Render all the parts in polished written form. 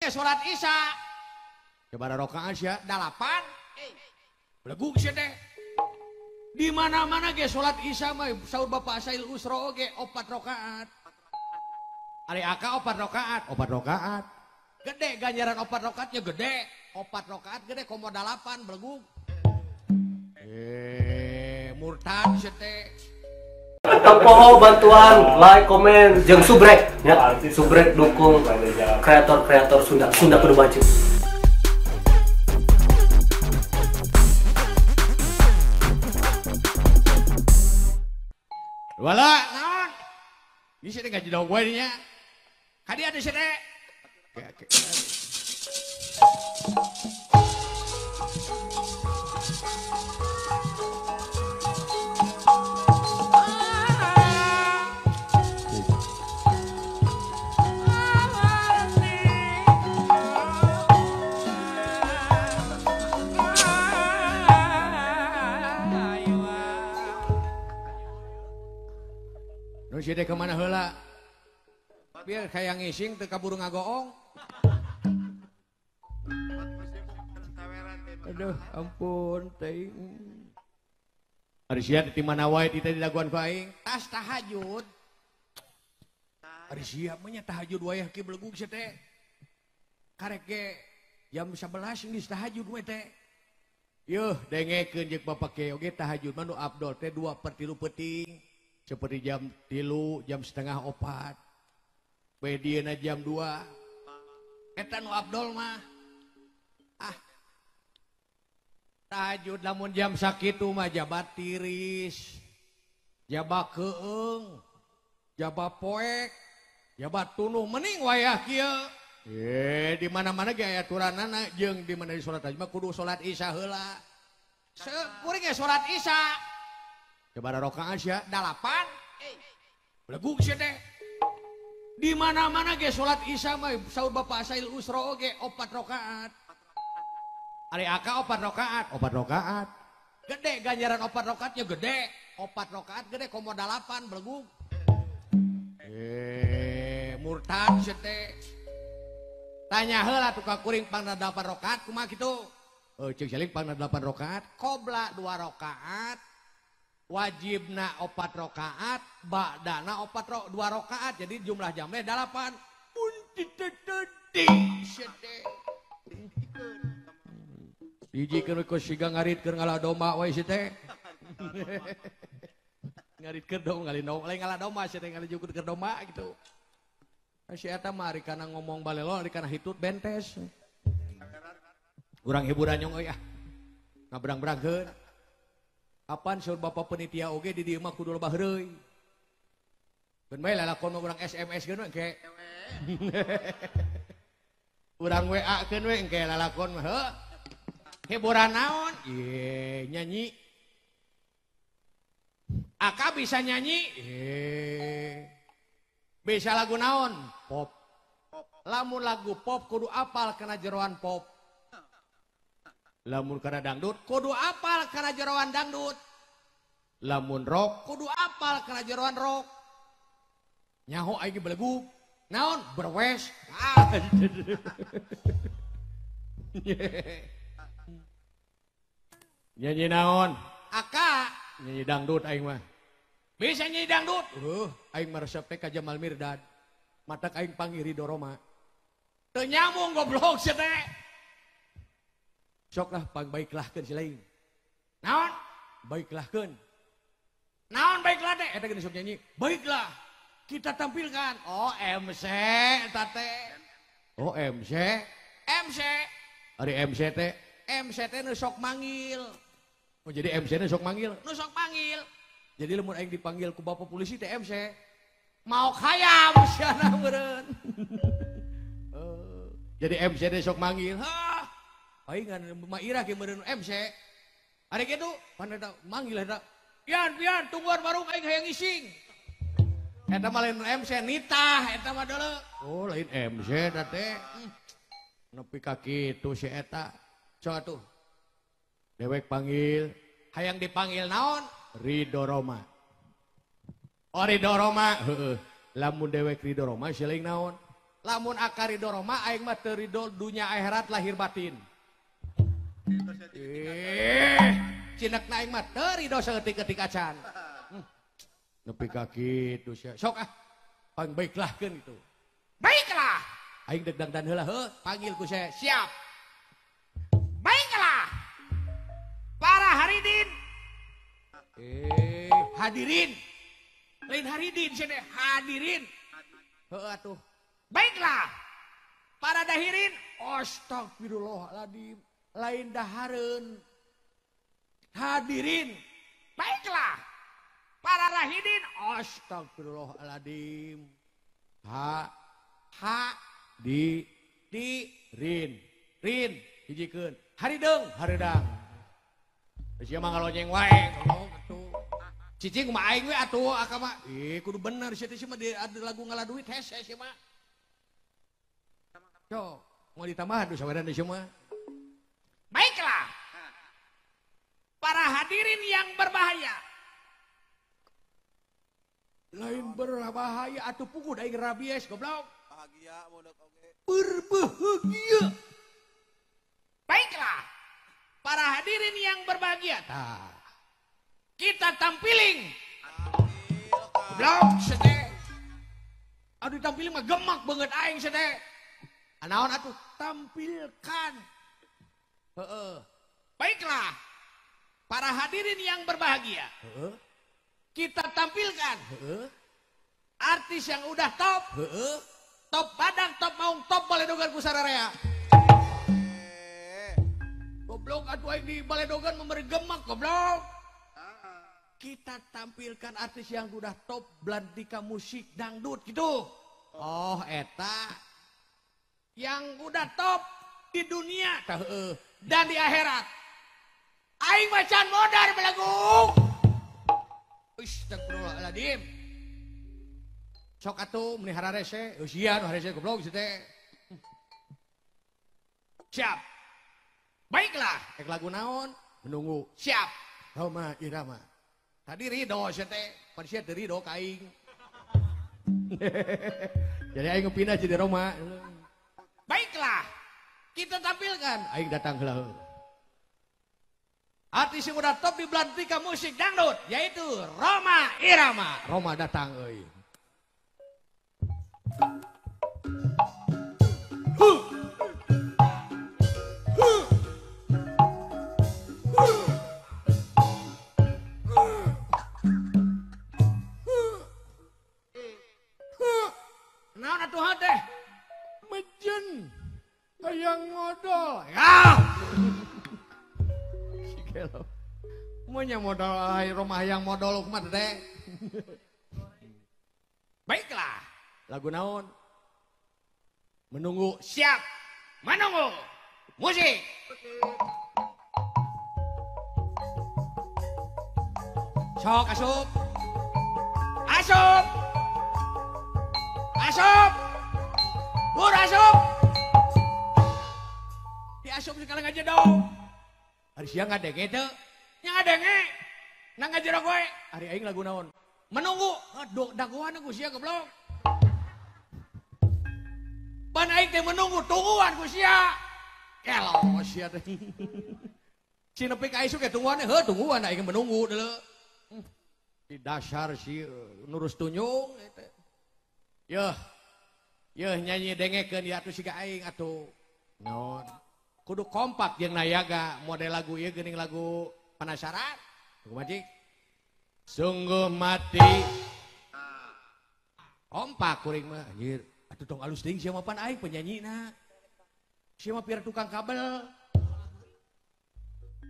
Sholat Isya. Coba rakaat ya, 8. Beleguk sih teh. Di mana-mana ge sholat Isya mah saur Bapak Sail Usro ge 4 rakaat. Ari aka 4 rakaat. Gede ganjaran 4 rakaatnya gede. 4 rakaat gede komo 8 beleguk. Murtad sih teh. Tempoho bantuan like, komen, jeung subrek ya. Subrek dukung kreator-kreator Sunda Kudu Baju. Wala, naon? Ini sih gaji dong gue nya. Kadi ada sih teh. Jadi kemana heula? Biar kayak ngising teu kaburu ngagoong. Aduh, ampun teuing. Ari sia di mana wae di tadi laguan ku aing? Tas tahajud. Ari sia mah nya tahajud wayah ki belegug sia teh. Karek ge jam 11 geus tahajud we teh. Yuh, dengekeun jeung Bapak ke oge tahajud mah nu afdol teh 2/3 penting. Seperti jam 3, jam 3:30. Bedieuna jam 2. Eta nu afdol mah. Tahajud lamun jam sakitu mah jabat tiris. Jabat keung. Jabat poek. Jabat tunuh mending wayah kieu. Di mana-mana ge aya aturanana jeung di mana di salat mah kudu salat Isya heula. Kuring ge salat Isya. Coba rakaat ya, 8. Beleguk sih teh. Di mana-mana ge salat Isya mah saur Bapak Sail Usro ge 4 rakaat. Ari aka 4 rakaat. Gede ganjaran 4 rakaatnya gede. 4 rakaat gede komo 8 beleguk. Murtad sih teh. Tanya heula tukang kuring pangna 8 rakaat kumaha kitu? Ceuk saling pangna 8 rakaat, qobla 2 rakaat. Wajibna 4 rakaat, ba'dana 2 rakaat, jadi jumlah jamnya 8. Hijikeun we siga ngaritkeun ngala domba we si teh. Ngaritkeun dong lain ngala domba si teh ngalijukeun keur domba gitu. Si eta mah ari kana ngomong balelo ari kana hitut bentes. Urang hiburan nyong euy ah. Ngabrang-brangkeun. Kapan saur Bapak penitia oge di dieu mah kudu loba heureuy. Keun bae lalakon mah urang SMS keun we engke. Urang WA keun we engke lalakon mah heuh. Hiburan naon? Nyanyi. Aka bisa nyanyi? Bisa lagu naon? Pop. Lamun lagu pop kudu apal kana jeroan pop. Lamun kana dangdut kudu apal kana jeroan dangdut. Lamun rock kudu apal kana jeroan rock. Nyaho aing belegug. Naon? Berwes. Nyanyi naon? Aka nyanyi dangdut aing mah. Bisa nyanyi dangdut. Aing mah resep teh ka Jamal Mirdad. Matak aing panggil Ridho Roma. Teu nyambung goblok sia teh. Soklah baiklah keun si lain. Naon? Baiklahkeun. Naon baiklah teh? Eta geus sok nyanyi. Baiklah. Kita tampilkan. Oh MC eta teh. Oh MC. MC. Ari MC teh. MC teh nu sok manggil. Oh jadi MC nu sok manggil. Nu sok manggil. Jadi lamun aing dipanggil ku Bapak polisi teh MC. Mau khayam siana meureun. Jadi MC teh sok manggil. Aing kan mairah ke meureun MC. Ari kitu pan eta manggil eta. Pian tungguan baru aing hayang ngising. Eta mah lain MC nitah eta mah deuleu. Oh lain MC eta teh. Nepi ka kitu si eta. Coba tuh. Dewek panggil. Hayang dipanggil naon? Ridho Roma. Oh Ridho Roma. Heeh. Lamun dewek Ridho Roma siling naon? Lamun aka ridho Roma aing mah teu ridho dunya akhirat lahir batin. Cinekna aing mah teu ridho saeutik-eutik acan. Nepi ka kitu sia. Sok ah. Pang baiklahkeun itu. Baiklah. Aing deg dan heula heuh panggil ku saya. Siap. Baiklah. Para haridin. Hadirin. Lain haridin cenah hadirin. Heuh atuh. Baiklah, para dahirin, astagfirullahaladzim, lain dahareun, hadirin. Baiklah, para rahidin, astagfirullahaladzim, rin, hijikeun, harideng, haridang. Sia mah ngalonyeng wae, cicing mah aing we atuh aka mah, kudu bener sia teh mah ada lagu ngaladuit hese sia mah. Cok, mau ditambah aduh sabaran di semua. Baiklah. Para hadirin yang berbahaya. Lain berbahaya atuh pungkud aing rabies goblok. Bahagia modok oge. Berbahagia. Baiklah. Para hadirin yang berbahagia. Tah. Kita tampiling. Goblok sedeh. Aduh tampiling mah gemak banget aing sedeh. Anaon atuh tampilkan. Baiklah. Para hadirin yang berbahagia. Kita tampilkan. Artis yang udah top. Top badan, top maung, top baledogan kusararea. Goblok atuh aing di baledogan memberi gemak goblok. Kita tampilkan artis yang udah top belantika musik dangdut gitu. Oh eta yang udah top di dunia dan di akhirat. Aing macan modar belagu. Astagfirullahaladzim. Sok atuh melihara rese. Usia nu rese goblok teh. Siap. Baiklah, ek lagu naon? Menunggu. Siap. Roma Irama. Tadi ridho teh, pan sia teu ridho ka aing. Jadi aing ngepindah jadi Roma. Baiklah, kita tampilkan. Aing datang heula. Artis yang udah top di belantika musik dangdut, yaitu Roma Irama. Roma datang, euy. Naon atuh teh? Mejen hayang modal ya sikelo monya modal Roma hayang modal kumaha teh. Baiklah, lagu naon? Menunggu. Siap. Menunggu. Musik. Sok asup. Asup. Asup. Bur asup. Asup sekarang aja dong. Hari siang ngadenge teu? Nya ngadenge. Nang ngajero gue. Hari aing lagu naon? Menunggu. Aduh, dagoan aku sia goblok. Ban aing teh menunggu tungguan ku sia. Kelo sia teh. Si nepi ka isu ke tungguan, heuh tungguan aing menunggu deuleu. Di dasar si nurus tunyung eta. Yeuh nyanyi dengekeun ieu atuh siga aing atuh. Naon? Kudu kompak jeung nayaga model lagu ieu geuning lagu penasaran. Kumaha cik? Sungguh mati. Kompak kuring mah anjir. Atuh tong alus teuing sia mah pan aing penyanyina. Sia mah piar tukang kabel.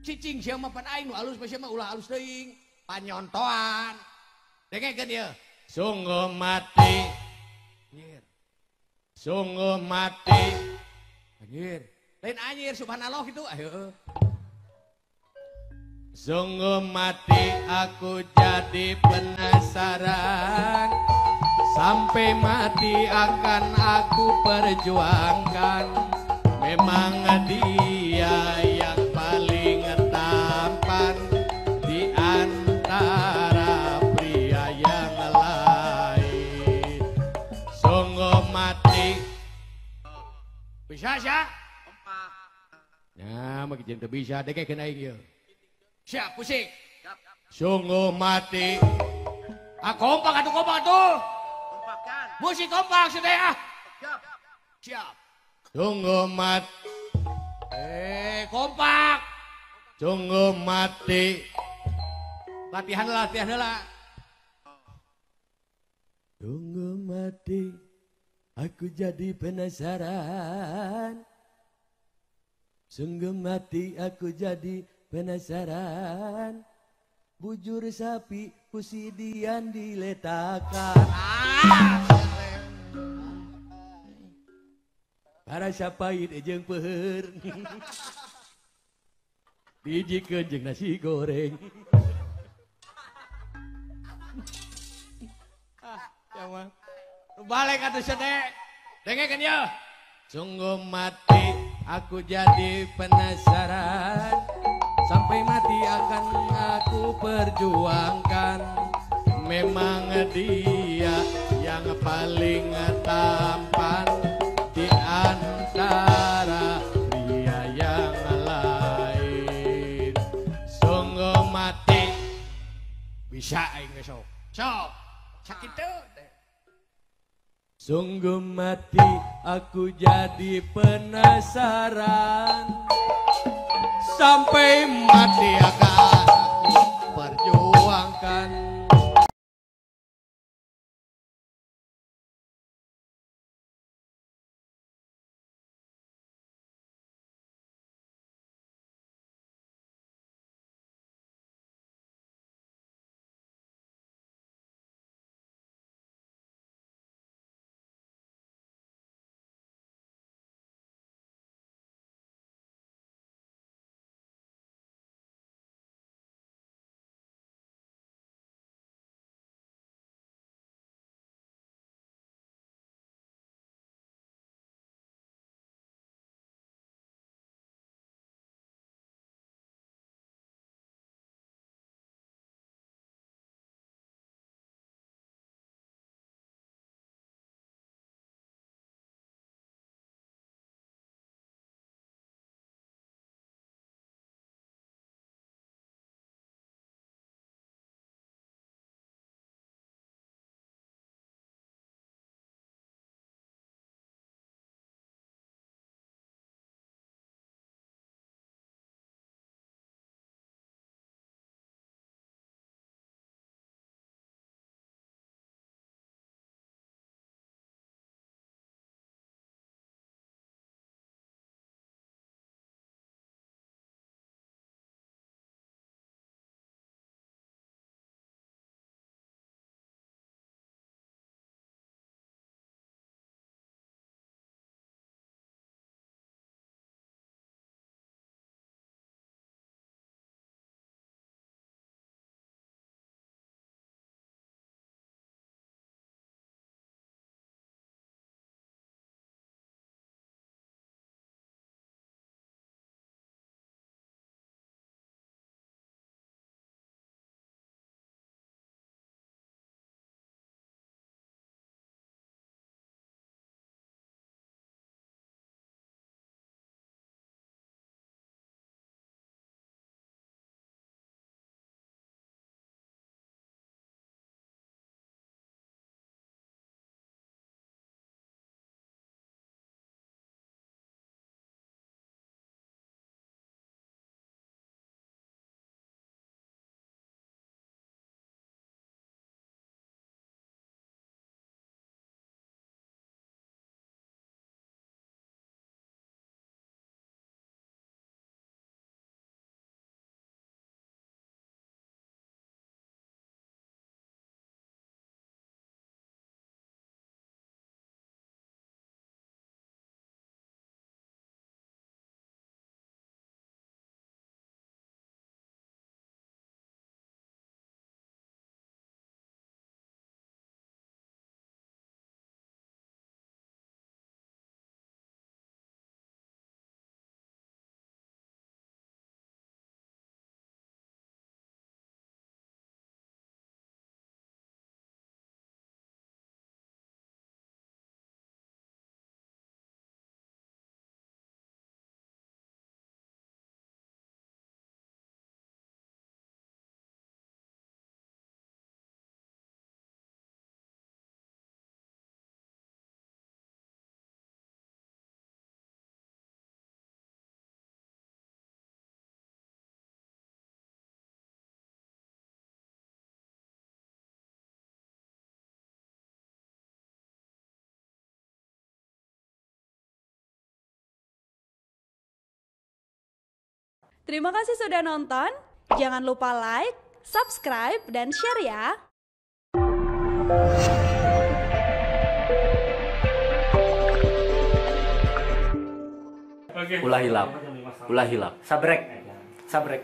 Cicing sia mah pan aing nu alus mah sia mah ulah alus teuing. Panyontoan. Dengekeun ieu. Sungguh mati. Anjir. Sungguh mati. Anjir. Lain anjir subhanallah gitu. Ayo. Sungguh mati aku jadi penasaran. Sampai mati akan aku perjuangkan. Memang dia yang paling tampan di antara pria yang lain. Sungguh mati Bisa, siap. Nah, makin jangan bisa, deket kena aing. Siap, pusing. Sungguh mati. Kompak atuh, kompak atuh. Musik kompak sudah. Siap. Sungguh mati. Kompak. Sungguh mati. Latihan lah. Sungguh mati. Aku jadi penasaran. Sungguh mati aku jadi penasaran. Bujur sapi pusidian diletakkan. Para sapait jeung peuheur. Dijikeun jeung nasi goreng. Ya mah. Balik atuh sedek. Dengekeun ya. Sungguh mati aku jadi penasaran. Sampai mati akan aku perjuangkan. Memang dia yang paling tampan di antara pria yang lain. Sungguh mati. Bisa aing sok. Sok. Sakit tuh. Sungguh mati aku jadi penasaran. Sampai mati akan perjuangkan. Terima kasih sudah nonton. Jangan lupa like, subscribe, dan share ya. Ulah hilap. Sabrek.